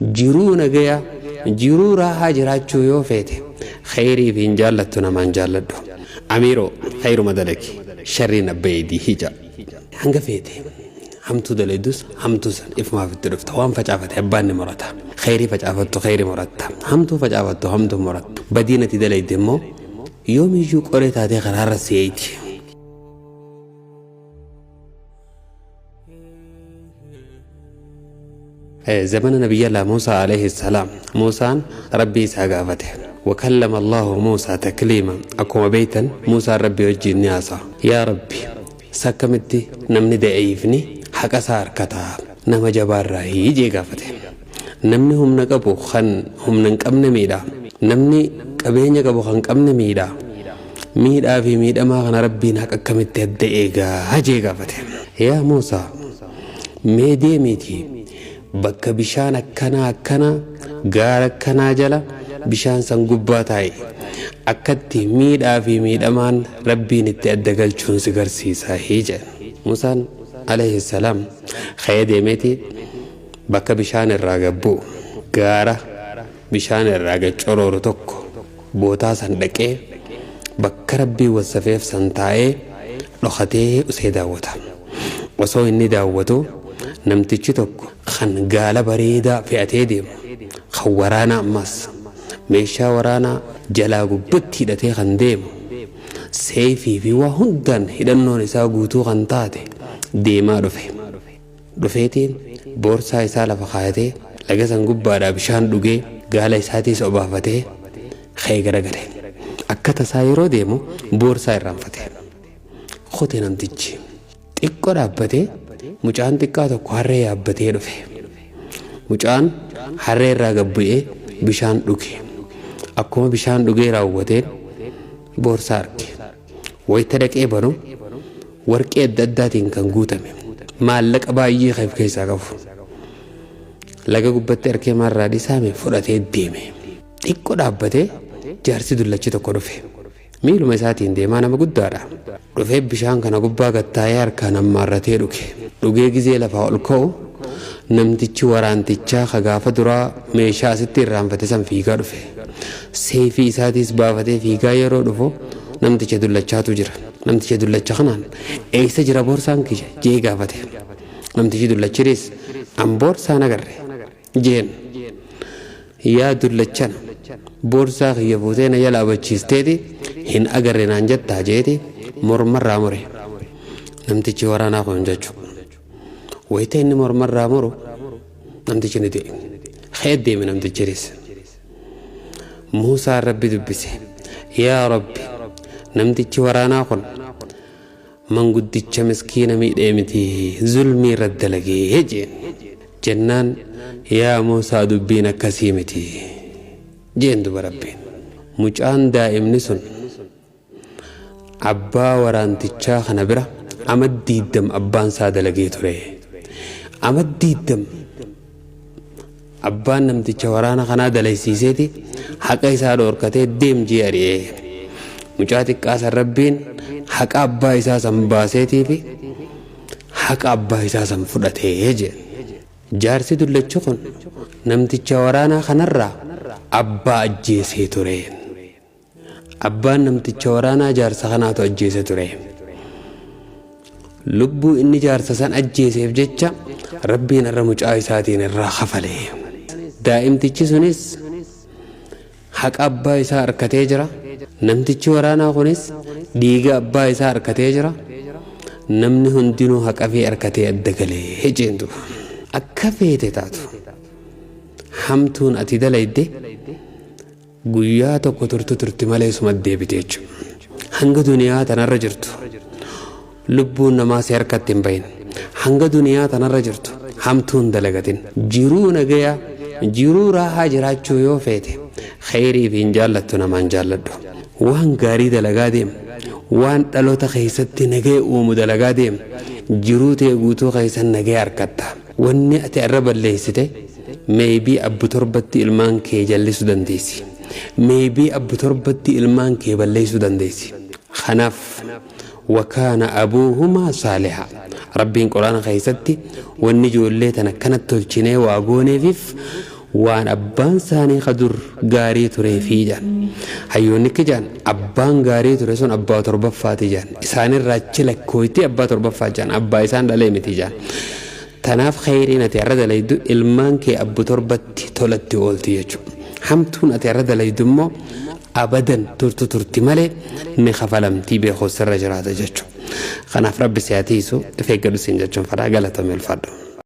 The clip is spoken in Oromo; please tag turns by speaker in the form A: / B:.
A: jiruu nagaya jiruu raahaa jiraachuu yoo feete khayrii fi jaallattuna man jaalladhu amiiroo khayru madalaki sharri nabbaydi hija hanga feete hamtu dalaydus hamtu san ifmaaf itti dhufta waan facaafate abbaan ni murata khayrii facaafattu khayri muratta hamtu facaafattu hamtu muratta badiinati dalayde immoo yoomiyyuu qoree taatee karaarra seeyti زمن نبي الله موسى عليه السلام موسى ربي ساقافته وكلم الله موسى تكليما أكوم بيتا موسى ربي وجه الناسا يا ربي سكمتي نمني دعيفني حق سار كتاب نما جبار راهي جي قافته نمني هم نقبو خن هم ننقمن ميدا نمني قبين يقبو خن قمن ميدا ميدا في ميدا ما غن ربي نحق كمتي الدعيقا هجي قافته يا موسى ميدي ميتي bakka bishaan akkana gaara akkanaa jala bishaan san gubbaa taa'e akkatti miidhaa fi miidhamaan rabbiin itti adda galchuun si garsiisa hije Musaan alayhi salaam khaydeemeti bakka bishaan irraa gabbu gaara bishaan irraa gacorooru tokko bootaa san dhaqee bakka rabbii wasafeef san taa'ee dhokatee usee daawwata osoo inni daawwatu namtichi tokko kan gaala bareedaa fe'atee deemu kan waraanaa ammas meeshaa waraanaa jalaa gubbatti hidhatee kan deemu seefii fi waa hundaan hidhannoon isaa guutuu kan taate deemaa dhufeetiin boorsaa isaa lafa kaayatee laga san gubbaadhaa bishaan dhugee gaala isaatiis obaafatee ka'ee garagale akka tasaa yeroo deemu boorsaa irraanfatee kote namtichi xiqqoo dhaabbatee mucaan xiqqaa tokko harree yaabbatee dhufe mucaan harree irraa gabbu'ee bishaan dhuge akkuma bishaan dhugee raawwateen boorsaa arge wayita dhaqee banu warqee adda addaatiin kan guutame maallaqa baay'ee kan keessaa qabu laga gubbatti arkee marraa dhisaame fudhatee deeme xiqqoo dhaabbatee jaarsi dullachi tokko dhufe miiluma isaatiin deemaa nama guddaadha dhufee bishaan kana gubbaa gattaa'ee harkaan ammaarratee dhugee gizee lafaa ol ka'u namtichi waraantichaa kagaafa duraa meeshaa asitti irraanfate san fiigaa dhufe seefii isaatiis baafatee fiigaa yeroo dhufu namticha dullachaatu jira namticha dullacha kanaan eessa jira boorsaan kiyya jee gaafate namtichi dullachinis an boorsaan agarre jeen yaa dullachana boorsaa kiyya fuutee na jalaa bachiisteeti hin agarre naan jettaa jeeti mormarraa mure namtichi waraanaa kun jechuudha wayita inni mormarraa muru namtichi ni deeme khaydeeme namtichiris Muusaa rabbi dubbise yaa rabbi namtichi waraanaa kun manguddicha miskiina miidhee miti zulmii irra dalagee jennaan yaa Muusaa dubbiin akkasii miti jeen duba rabbiin mucaan daa'imni sun abbaa waraantichaa kana bira amaddiiddam abbaan isaa dalagee ture amaddiiddam abbaan namticha waraana kanaa dalaysiiseeti haqa isaa dhoorkatee deemjii ari'ee mucaa xiqqaa san rabbiin haqa abbaa isaa san baaseetii fi haqa abbaa isaa san fudhatee jee jaarsi dullachi kun namticha waraanaa kanarraa abbaa ajjeesee ture abbaan namticha waraanaa jaarsa kanaatu ajjeese ture lubbuu inni jaarsa san ajjeeseef jecha rabbiin irra mucaa isaatiin irraa kafalee daa'imtichi sunis haqa abbaa isaa harkatee jira namtichi waraanaa kunis dhiiga abbaa isaa harkatee jira namni hundinuu haqa fi harkatee adda galee jeentu akka feete taatu hamtuun ati dalayde guyyaa tokko turti malee suma deebite jechuudha hanga duniyaa tanarra jirtu lubbuun namaa si harkatti hin bahin hanga duniyaa tanarra jirtu hamtuun dalagatin jiruu nagaya jiruu raahaa jiraachuu yoo feete khayrii fi jaallattu namaan jaalladhu waan gaarii dalagaa deem waan dhaloota keessatti nagaya uumu dalagaa deem jiruu ta'e guutuu keessan nagaya harkatta wanni ati irra balleessite meebii abbu torbatti ilmaan kee jallisuu dandeessi meebii abbu torbatti ilmaan kee balleessuu dandeessi kanaaf wakaana abuuhumaa saaliha rabbiin quraana keessatti wanni ijoollee tana kanatti tolchinee waa gooneefif waan abbaan isaanii qadur gaarii ture fi jaan hayyoonni kijaan abbaan gaarii ture sun abbaa torbaffaati jaan isaanirraa achi lakkooyti abbaa torbaffaa jaan abbaa isaan dhalee miti jaan tanaaf khayriin ati irra dalaydu ilmaan kee abbu torbatti tolatti oolti jechuudha hamtuun ati irra dalaydu immoo abadan turti malee ni khafalamtii beekoo sirra jiraata jechuudha kanaaf rabbi siyaatiisu ifeeggadhu siin jechuun fadhaa galatame ulfaadhu